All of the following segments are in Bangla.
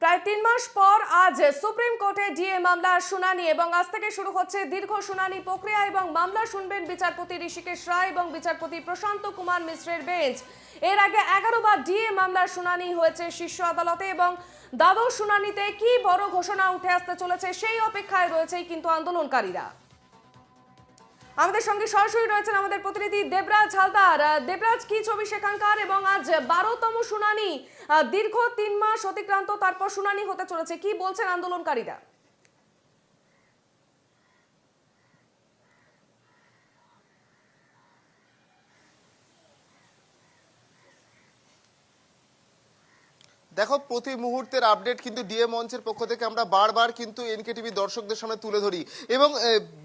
প্রায় ৩ মাস পর আজ সুপ্রিম কোর্টে ডিএ মামলার শুনানি এবং আজ থেকে শুরু হচ্ছে দীর্ঘ শুনানি প্রক্রিয়া এবং মামলা শুনবেন বিচারপতি ঋষিকেশ রায় এবং বিচারপতি প্রশান্ত কুমার মিশ্রের বেঞ্চ। এর আগে 11 বার ডিএ মামলার শুনানি হয়েছে শীর্ষ আদালতে এবং দ্বাদশ শুনানিতে কি বড় ঘোষণা উঠে আসতে চলেছে সেই অপেক্ষায় রয়েছে কিন্তু আন্দোলনকারীরা। আমাদের সঙ্গে সরাসরি রয়েছেন আমাদের প্রতিনিধি দেবরাজ হালদার। দেবরাজ, কি ছবি সেখানকার এবং আজ 12তম শুনানি, দীর্ঘ 3 মাস অতিক্রান্ত তারপর শুনানি হতে চলেছে, কি বলছেন আন্দোলনকারীরা? দেখো, প্রতি মুহূর্তের আপডেট কিন্তু ডিএ মঞ্চের পক্ষ থেকে আমরা বারবার কিন্তু এনকেটিভি দর্শকদের সামনে তুলে ধরি এবং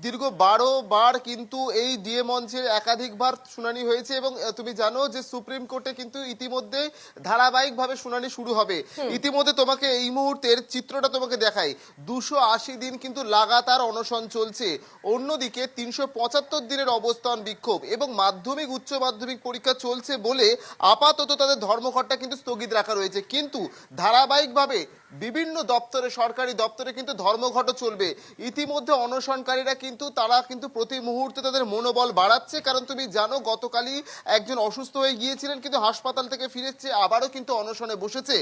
দীর্ঘ 12 বার কিন্তু এই ডিএ মঞ্চের একাধিকবার শুনানি হয়েছে এবং তুমি জানো যে সুপ্রিম কোর্টে কিন্তু ইতিমধ্যে ধারাবাহিকভাবে শুনানি শুরু হবে। ইতিমধ্যে তোমাকে এই মুহূর্তের চিত্রটা তোমাকে দেখাই, 280 দিন কিন্তু লাগাতার অনশন চলছে। অন্যদিকে 375 দিনের অবস্থান বিক্ষোভ এবং মাধ্যমিক উচ্চ মাধ্যমিক পরীক্ষা চলছে বলে আপাতত তাদের ধর্মঘটটা কিন্তু স্থগিত রাখা রয়েছে, কিন্তু ধারাবাহিকভাবে বিভিন্ন দপ্তরে, সরকারি দপ্তরে কিন্তু ধর্মঘট চলবে। ইতিমধ্যে অনশনকারীরা কিন্তু তারা কিন্তু প্রতি মুহূর্তে তাদের মনোবল বাড়াচ্ছে, কারণ তুমি জানো গতকালই একজন অসুস্থ হয়ে গিয়েছিলেন কিন্তু হাসপাতাল থেকে ফিরেছে, আবারও কিন্তু অনশনে বসেছে।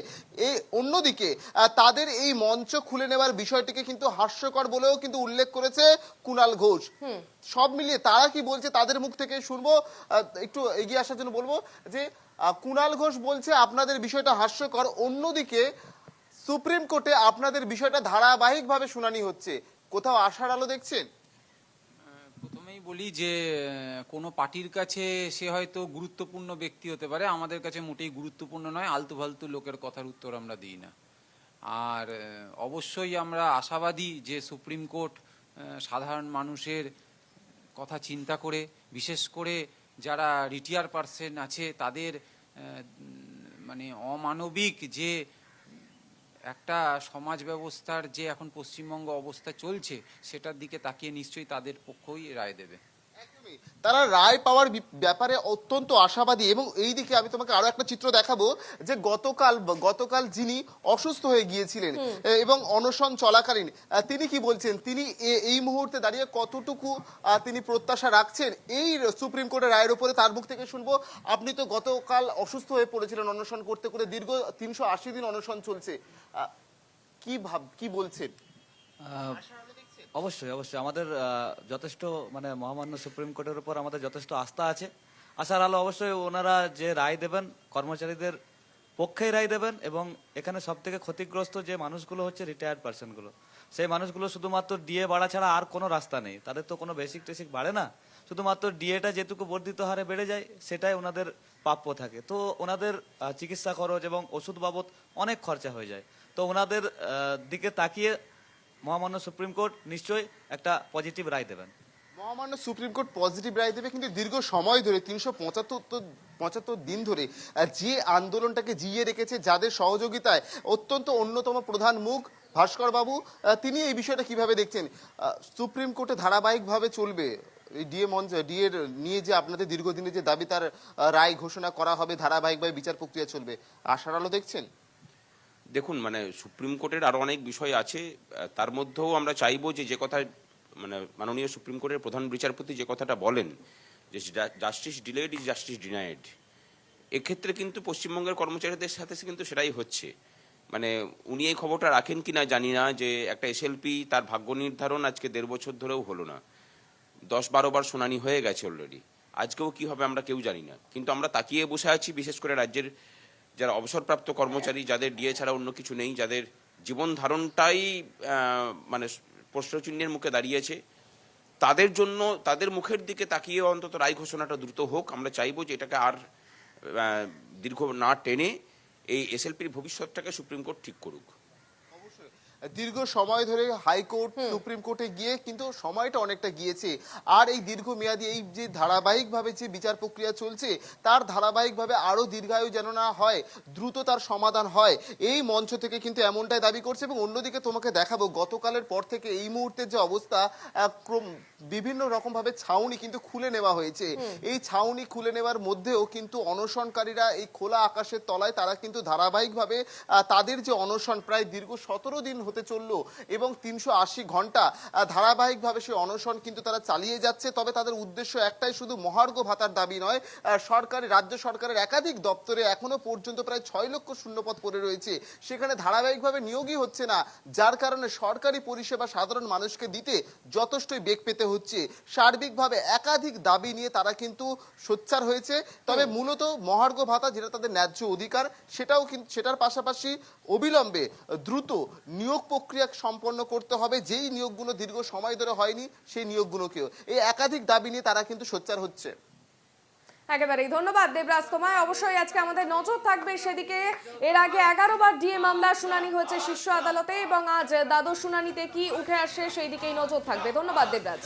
এই অন্যদিকে তাদের এই মঞ্চ খুলে নেওয়ার বিষয়টিকে কিন্তু হাস্যকর বলেও কিন্তু উল্লেখ করেছে কুণাল ঘোষ। সব মিলিয়ে তারা কি বলছে তাদের মুখ থেকে শুনবো। একটু এগিয়ে আসার জন্য বলবো যে কুণাল ঘোষ বলছে আপনাদের বিষয়টা হাস্যকর, অন্যদিকে সুপ্রিম কোর্টে আপনাদের বিষয়টা ধারাবাহিকভাবে শুনানি হচ্ছে, কোথাও আশার আলো দেখছেন? প্রথমেই বলি যে কোনো পার্টির কাছে সে হয়তো গুরুত্বপূর্ণ ব্যক্তি হতে পারে, আমাদের কাছে মোটেই গুরুত্বপূর্ণ নয়। আলতু ফালতু লোকের কথার উত্তর আমরা দিই না। আর অবশ্যই আমরা আশাবাদী যে সুপ্রিম কোর্ট সাধারণ মানুষের কথা চিন্তা করে, বিশেষ করে যারা রিটায়ার পার্সন আছে তাদের মানে অমানবিক যে একটা সমাজ ব্যবস্থার যে এখন পশ্চিমবঙ্গ অবস্থা চলছে সেটার দিকে তাকিয়ে নিশ্চয়ই তাদের পক্ষই রায় দেবে। তারা রায় পাওয়ার ব্যাপারে অত্যন্ত আশাবাদী এবং এই দিকে আমি তোমাকে আরো একটা চিত্র দেখাবো যে গতকাল যিনি অসুস্থ হয়ে গিয়েছিলেন এবং অনশন চলাকালীন তিনি কি বলছেন, তিনি এই মুহূর্তে দাঁড়িয়ে কতটুকু তিনি প্রত্যাশা রাখছেন এই সুপ্রিম কোর্টের রায়ের উপরে, তার মুখ থেকে শুনবো। আপনি তো গতকাল অসুস্থ হয়ে পড়েছিলেন অনশন করতে করে, দীর্ঘ 380 দিন অনশন চলছে, কি বলছেন? অবশ্যই অবশ্যই আমাদের যথেষ্ট মানে মহামান্য সুপ্রিম কোর্টের উপর আমাদের যথেষ্ট আস্থা আছে। আশার আলো অবশ্যই ওনারা যে রায় দেবেন কর্মচারীদের পক্ষেই রায় দেবেন এবং এখানে সব থেকে ক্ষতিগ্রস্ত যে মানুষগুলো হচ্ছে রিটায়ার্ড পার্সনগুলো, সেই মানুষগুলো শুধুমাত্র ডিএ বাড়া ছাড়া আর কোনো রাস্তা নেই। তাদের তো কোনো বেসিক টেসিক বাড়ে না, শুধুমাত্র ডিএটা যেটুকু বর্ধিত হারে বেড়ে যায় সেটাই ওনাদের প্রাপ্য থাকে। তো ওনাদের চিকিৎসা খরচ এবং ওষুধ বাবদ অনেক খরচা হয়ে যায়। তো ওনাদের দিকে তাকিয়ে মহামান্য সুপ্রিম কোর্ট নিশ্চয়ই একটা পজিটিভ রায় দেবেন। মহামান্য সুপ্রিম কোর্ট পজিটিভ রায় দেবে, কিন্তু দীর্ঘ সময় ধরে 375 দিন ধরে যে আন্দোলনটাকে জিইয়ে রেখেছে, যাদের সহযোগিতায় অত্যন্ত অন্যতম প্রধান মুখ ভাস্কর বাবু, তিনি এই বিষয়টা কিভাবে দেখছেন? সুপ্রিম কোর্টে ধারাবাহিকভাবে চলবে ডিএর নিয়ে যে আপনাদের দীর্ঘদিনের যে দাবি, তার রায় ঘোষণা করা হবে, ধারাবাহিকভাবে বিচার প্রক্রিয়া চলবে, আশার আলো দেখছেন? দেখুন, মানে সুপ্রিম কোর্টের আরও অনেক বিষয় আছে, তার মধ্যেও আমরা চাইবো যে কথা মানে মাননীয় সুপ্রিম কোর্টের প্রধান বিচারপতি যে কথাটা বলেন যে justice delayed is justice denied, এক্ষেত্রে কিন্তু পশ্চিমবঙ্গের কর্মচারীদের সাথে কিন্তু সেটাই হচ্ছে। মানে উনি এই খবরটা রাখেন কি না জানি না যে একটা এসএলপি তার ভাগ্য নির্ধারণ আজকে 1.5 বছর ধরেও হলো না, 10-12 বার শুনানি হয়ে গেছে অলরেডি, আজকেও কি হবে আমরা কেউ জানি না। কিন্তু আমরা তাকিয়ে বসে আছি, বিশেষ করে রাজ্যের যারা অবসরপ্রাপ্ত কর্মচারী, যাদের ডিএ ছাড়া অন্য কিছু নেই, যাদের জীবন ধারণটাই মানে প্রশ্নচিহ্নের মুখে দাঁড়িয়েছে, তাদের জন্য তাদের মুখের দিকে তাকিয়ে অন্তত রায় ঘোষণাটা দ্রুত হোক। আমরা চাইবো যে এটাকে আর দীর্ঘ না টেনে এই এসএলপির ভবিষ্যৎটাকে সুপ্রিম কোর্ট ঠিক করুক। দীর্ঘ সময় ধরে হাইকোর্ট সুপ্রিম কোর্টে গিয়ে কিন্তু সময়টা অনেকটা গিয়েছে। আর এই দীর্ঘমেয়াদী এই যে ধারাবাহিকভাবে যে বিচার প্রক্রিয়া চলছে তার ধারাবাহিকভাবে আরো দীর্ঘায়ু যেন না হয়, দ্রুত তার সমাধান হয়, এই মঞ্চ থেকে কিন্তু এমনটাই দাবি করছে। এবং অন্যদিকে তোমাকে দেখাবো গতকালের পর থেকে এই মুহূর্তের যে অবস্থা, বিভিন্ন রকম ভাবে ছাউনি কিন্তু খুলে নেওয়া হয়েছে। এই ছাউনি খুলে নেওয়ার মধ্যেও কিন্তু অনশনকারীরা এই খোলা আকাশের তলায় তারা কিন্তু ধারাবাহিকভাবে তাদের যে অনশন প্রায় দীর্ঘ 17 দিন হতে চললো এবং 380 ঘন্টা ধারাবাহিকভাবে সেই অনশন কিন্তু তারা চালিয়ে যাচ্ছে। তবে তাদের উদ্দেশ্য একটাই, শুধু মহার্ঘ ভাতার দাবি নয়, সরকারি রাজ্য সরকারের একাধিক দপ্তরে এখনো পর্যন্ত প্রায় 6 লক্ষ শূন্যপদ পড়ে রয়েছে, সেখানে ধারাবাহিকভাবে নিয়োগই হচ্ছে না, যার কারণে সরকারি পরিষেবা সাধারণ মানুষকে দিতে যথেষ্টই বেগ পেতে হচ্ছে। সার্বিকভাবে একাধিক দাবি নিয়ে তারা কিন্তু সোচ্চার হয়েছে। তবে মূলত মহার্ঘ ভাতা যেটা তাদের ন্যায্য অধিকার, সেটাও কিন্তু সেটার পাশাপাশি অবিলম্বে দ্রুত নিয়োগ প্রক্রিয়া সম্পন্ন করতে হবে, যেই নিয়োগগুলো দীর্ঘ সময় ধরে হয়নি সেই নিয়োগগুলোকেও। এই একাধিক দাবি নিয়ে তারা কিন্তু সোচ্চার হচ্ছে। একেবারেই ধন্যবাদ দেবরাজ তোমায়। অবশ্যই আজকে আমাদের নজর থাকবে সেদিকে। এর আগে 11 বার ডিএ মামলার শুনানি হয়েছে শীর্ষ আদালতে এবং আজ দ্বাদশ শুনানিতে কি উঠে আসে সেই দিকেই নজর থাকবে। ধন্যবাদ দেবরাজ।